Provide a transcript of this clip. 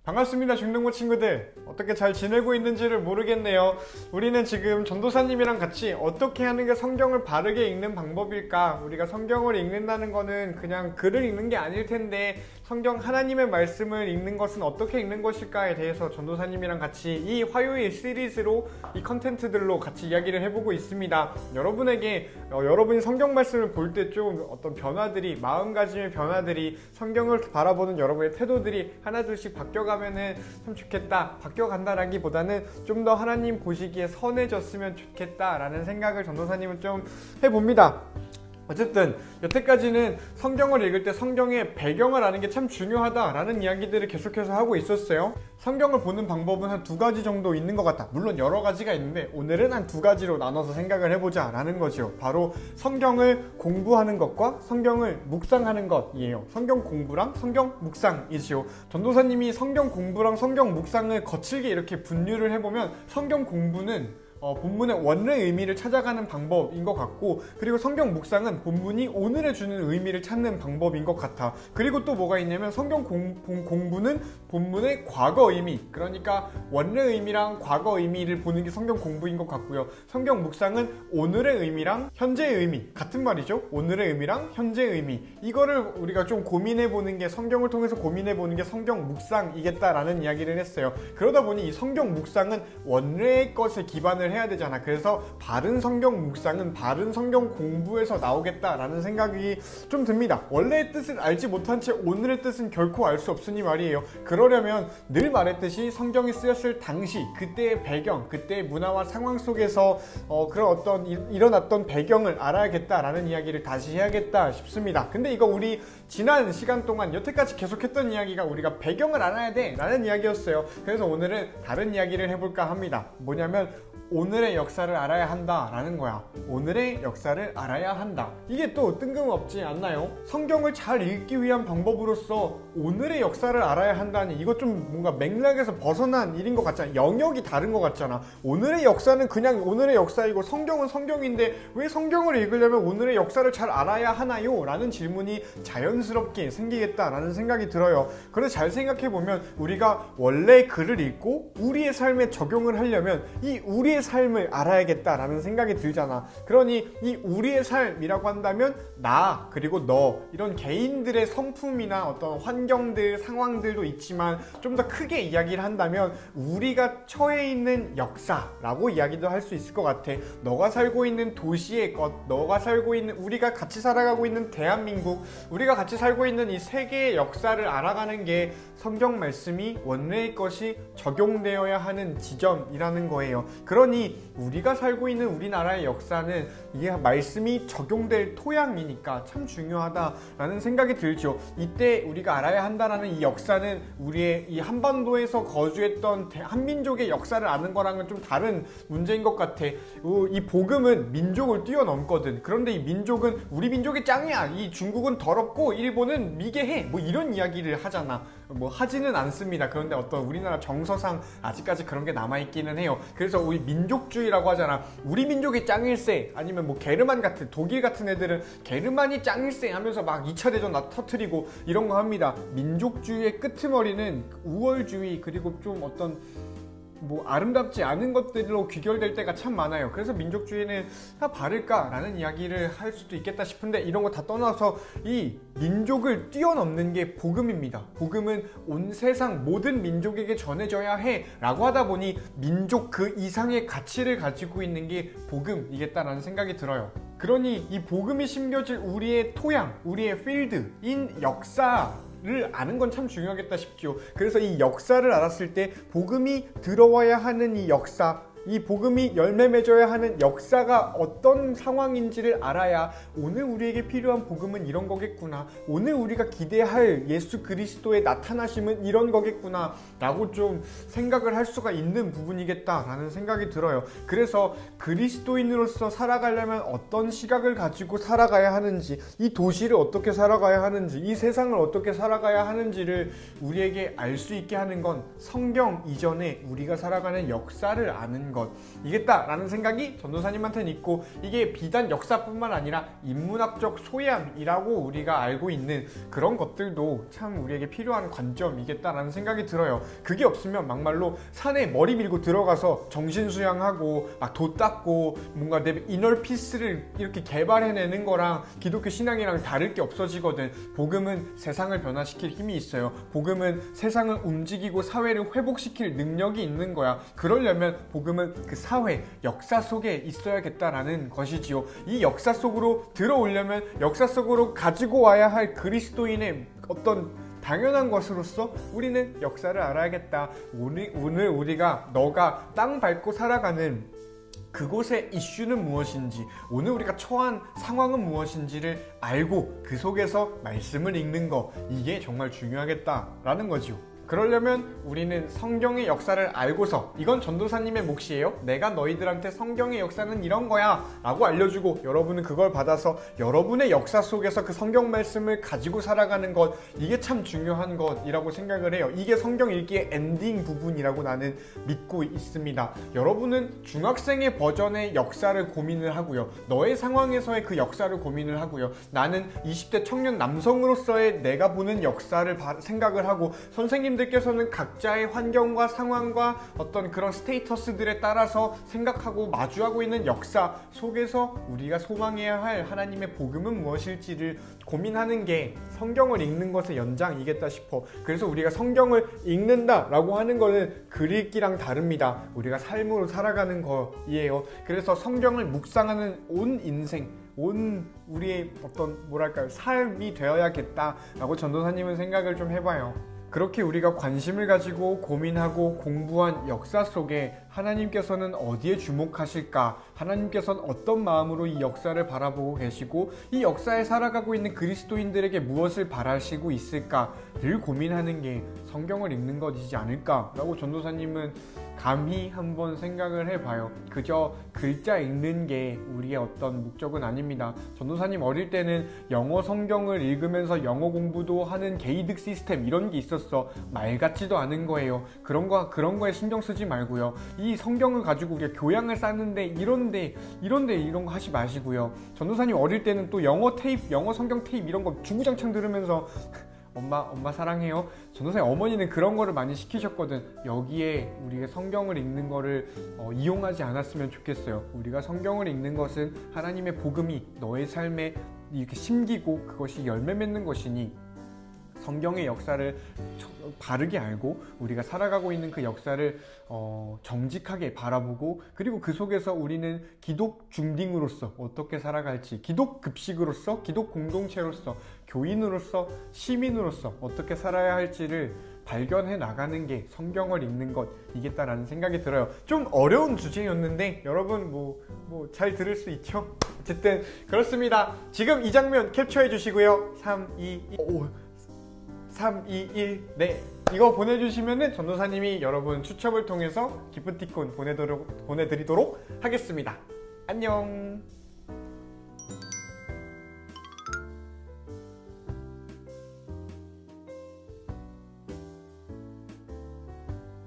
반갑습니다. 중등부 친구들, 어떻게 잘 지내고 있는지를 모르겠네요. 우리는 지금 전도사님이랑 같이 어떻게 하는 게 성경을 바르게 읽는 방법일까? 우리가 성경을 읽는다는 거는 그냥 글을 읽는 게 아닐 텐데 성경 하나님의 말씀을 읽는 것은 어떻게 읽는 것일까에 대해서 전도사님이랑 같이 이 화요일 시리즈로 이 컨텐츠들로 같이 이야기를 해보고 있습니다. 여러분에게 여러분이 성경 말씀을 볼 때 좀 어떤 변화들이, 마음가짐의 변화들이, 성경을 바라보는 여러분의 태도들이 하나둘씩 바뀌어가면은 참 좋겠다, 바뀌어간다라기보다는 좀 더 하나님 보시기에 선해졌으면 좋겠다라는 생각을 전도사님은 좀 해봅니다. 어쨌든 여태까지는 성경을 읽을 때 성경의 배경을 아는 게 참 중요하다라는 이야기들을 계속해서 하고 있었어요. 성경을 보는 방법은 한 두 가지 정도 있는 것 같다. 물론 여러 가지가 있는데 오늘은 한 두 가지로 나눠서 생각을 해보자 라는 거죠. 바로 성경을 공부하는 것과 성경을 묵상하는 것이에요. 성경 공부랑 성경 묵상이지요. 전도사님이 성경 공부랑 성경 묵상을 거칠게 이렇게 분류를 해보면 성경 공부는 본문의 원래 의미를 찾아가는 방법인 것 같고, 그리고 성경 묵상은 본문이 오늘에 주는 의미를 찾는 방법인 것 같아. 그리고 또 뭐가 있냐면 성경 공부는 본문의 과거 의미, 그러니까 원래 의미랑 과거 의미를 보는 게 성경 공부인 것 같고요. 성경 묵상은 오늘의 의미랑 현재의 의미, 같은 말이죠. 오늘의 의미랑 현재의 의미, 이거를 우리가 좀 고민해보는 게, 성경을 통해서 고민해보는 게 성경 묵상이겠다라는 이야기를 했어요. 그러다 보니 이 성경 묵상은 원래의 것에 기반을 해야 되잖아. 그래서 바른 성경 묵상은 바른 성경 공부에서 나오겠다라는 생각이 좀 듭니다. 원래의 뜻을 알지 못한 채 오늘의 뜻은 결코 알 수 없으니 말이에요. 그러려면 늘 말했듯이 성경이 쓰였을 당시, 그때의 배경, 그때의 문화와 상황 속에서 그런 어떤 일어났던 배경을 알아야겠다라는 이야기를 다시 해야겠다 싶습니다. 근데 이거 우리 지난 시간 동안 여태까지 계속했던 이야기가 우리가 배경을 알아야 돼 라는 이야기였어요. 그래서 오늘은 다른 이야기를 해볼까 합니다. 뭐냐면 오늘의 역사를 알아야 한다 라는 거야. 오늘의 역사를 알아야 한다. 이게 또 뜬금없지 않나요? 성경을 잘 읽기 위한 방법으로서 오늘의 역사를 알아야 한다니, 이거 좀 뭔가 맥락에서 벗어난 일인 것 같잖아. 영역이 다른 것 같잖아. 오늘의 역사는 그냥 오늘의 역사이고 성경은 성경인데 왜 성경을 읽으려면 오늘의 역사를 잘 알아야 하나요? 라는 질문이 자연스럽게 생기겠다라는 생각이 들어요. 그래서 잘 생각해보면 우리가 원래 글을 읽고 우리의 삶에 적용을 하려면 이 우리의 삶을 알아야겠다라는 생각이 들잖아. 그러니 이 우리의 삶이라고 한다면 나, 그리고 너, 이런 개인들의 성품이나 어떤 환경들, 상황들도 있지만 좀 더 크게 이야기를 한다면 우리가 처해 있는 역사라고 이야기도 할 수 있을 것 같아. 너가 살고 있는 도시의 것, 너가 살고 있는, 우리가 같이 살아가고 있는 대한민국, 우리가 같이 살고 있는 이 세계의 역사를 알아가는 게 성경 말씀이 원래의 것이 적용되어야 하는 지점이라는 거예요. 그러니 우리가 살고 있는 우리나라의 역사는 이게 말씀이 적용될 토양이니까 참 중요하다라는 생각이 들죠. 이때 우리가 알아야 한다라는 이 역사는 우리의 이 한반도에서 거주했던 한민족의 역사를 아는 거랑은 좀 다른 문제인 것 같아. 이 복음은 민족을 뛰어넘거든. 그런데 이 민족은 우리 민족이 짱이야, 이 중국은 더럽고 일본은 미개해, 뭐 이런 이야기를 하잖아. 뭐 하지는 않습니다. 그런데 어떤 우리나라 정서상 아직까지 그런 게 남아있기는 해요. 그래서 우리 민족주의라고 하잖아. 우리 민족이 짱일세, 아니면 뭐 게르만 같은, 독일 같은 애들은 게르만이 짱일세 하면서 막 2차 대전 터트리고 이런 거 합니다. 민족주의의 끄트머리는 우월주의, 그리고 좀 어떤 뭐 아름답지 않은 것들로 귀결될 때가 참 많아요. 그래서 민족주의는 다 바를까라는 이야기를 할 수도 있겠다 싶은데, 이런 거 다 떠나서 이 민족을 뛰어넘는 게 복음입니다. 복음은 온 세상 모든 민족에게 전해져야 해 라고 하다 보니 민족 그 이상의 가치를 가지고 있는 게 복음이겠다라는 생각이 들어요. 그러니 이 복음이 심겨질 우리의 토양, 우리의 필드인 역사를 아는 건 참 중요하겠다 싶죠. 그래서 이 역사를 알았을 때 복음이 들어와야 하는 이 역사, 이 복음이 열매 맺어야 하는 역사가 어떤 상황인지를 알아야 오늘 우리에게 필요한 복음은 이런 거겠구나, 오늘 우리가 기대할 예수 그리스도의 나타나심은 이런 거겠구나 라고 좀 생각을 할 수가 있는 부분이겠다라는 생각이 들어요. 그래서 그리스도인으로서 살아가려면 어떤 시각을 가지고 살아가야 하는지, 이 도시를 어떻게 살아가야 하는지, 이 세상을 어떻게 살아가야 하는지를 우리에게 알 수 있게 하는 건 성경 이전에 우리가 살아가는 역사를 아는 것 이겠다라는 생각이 전도사님한테는 있고, 이게 비단 역사뿐만 아니라 인문학적 소양이라고 우리가 알고 있는 그런 것들도 참 우리에게 필요한 관점이겠다라는 생각이 들어요. 그게 없으면 막말로 산에 머리 밀고 들어가서 정신수양하고 막 도 닦고 뭔가 내 이너 피스를 이렇게 개발해내는 거랑 기독교 신앙이랑 다를 게 없어지거든. 복음은 세상을 변화시킬 힘이 있어요. 복음은 세상을 움직이고 사회를 회복시킬 능력이 있는 거야. 그러려면 복음은 그 사회, 역사 속에 있어야겠다라는 것이지요. 이 역사 속으로 들어오려면 역사 속으로 가지고 와야 할 그리스도인의 어떤 당연한 것으로서 우리는 역사를 알아야겠다. 오늘 우리가 너가 땅 밟고 살아가는 그곳의 이슈는 무엇인지, 오늘 우리가 처한 상황은 무엇인지를 알고 그 속에서 말씀을 읽는 거, 이게 정말 중요하겠다라는 거죠. 그러려면 우리는 성경의 역사를 알고서, 이건 전도사님의 몫이에요. 내가 너희들한테 성경의 역사는 이런 거야 라고 알려주고 여러분은 그걸 받아서 여러분의 역사 속에서 그 성경 말씀을 가지고 살아가는 것, 이게 참 중요한 것이라고 생각을 해요. 이게 성경 읽기의 엔딩 부분이라고 나는 믿고 있습니다. 여러분은 중학생의 버전의 역사를 고민을 하고요. 너의 상황에서의 그 역사를 고민을 하고요. 나는 20대 청년 남성으로서의 내가 보는 역사를 생각을 하고, 선생님들께서는 각자의 환경과 상황과 어떤 그런 스테이터스들에 따라서 생각하고 마주하고 있는 역사 속에서 우리가 소망해야 할 하나님의 복음은 무엇일지를 고민하는 게 성경을 읽는 것의 연장이겠다 싶어. 그래서 우리가 성경을 읽는다라고 하는 거는 글 읽기랑 다릅니다. 우리가 삶으로 살아가는 거예요. 그래서 성경을 묵상하는 온 인생, 온 우리의 어떤 뭐랄까요, 삶이 되어야겠다라고 전도사님은 생각을 좀 해봐요. 그렇게 우리가 관심을 가지고 고민하고 공부한 역사 속에 하나님께서는 어디에 주목하실까? 하나님께서는 어떤 마음으로 이 역사를 바라보고 계시고 이 역사에 살아가고 있는 그리스도인들에게 무엇을 바라시고 있을까를 고민하는 게 성경을 읽는 것이지 않을까라고 전도사님은 감히 한번 생각을 해봐요. 그저 글자 읽는 게 우리의 어떤 목적은 아닙니다. 전도사님 어릴 때는 영어 성경을 읽으면서 영어 공부도 하는 개이득 시스템 이런 게 있었어. 말 같지도 않은 거예요. 그런 거에 신경 쓰지 말고요. 이 성경을 가지고 우리가 교양을 쌓는데 이런데 이런 거 하지 마시고요. 전도사님 어릴 때는 또 영어 성경 테이프 이런 거 주구장창 들으면서 엄마 사랑해요. 전도사님 어머니는 그런 거를 많이 시키셨거든. 여기에 우리가 성경을 읽는 거를 이용하지 않았으면 좋겠어요. 우리가 성경을 읽는 것은 하나님의 복음이 너의 삶에 이렇게 심기고 그것이 열매 맺는 것이니 성경의 역사를 바르게 알고 우리가 살아가고 있는 그 역사를 정직하게 바라보고, 그리고 그 속에서 우리는 기독 중딩으로서 어떻게 살아갈지, 기독 급식으로서, 기독 공동체로서, 교인으로서, 시민으로서 어떻게 살아야 할지를 발견해 나가는 게 성경을 읽는 것이겠다라는 생각이 들어요. 좀 어려운 주제였는데 여러분 뭐 잘 들을 수 있죠? 어쨌든 그렇습니다. 지금 이 장면 캡처해 주시고요. 3, 2, 1 네, 이거 보내주시면은 전도사님이 여러분 추첨을 통해서 기프티콘 보내드리도록 하겠습니다. 안녕.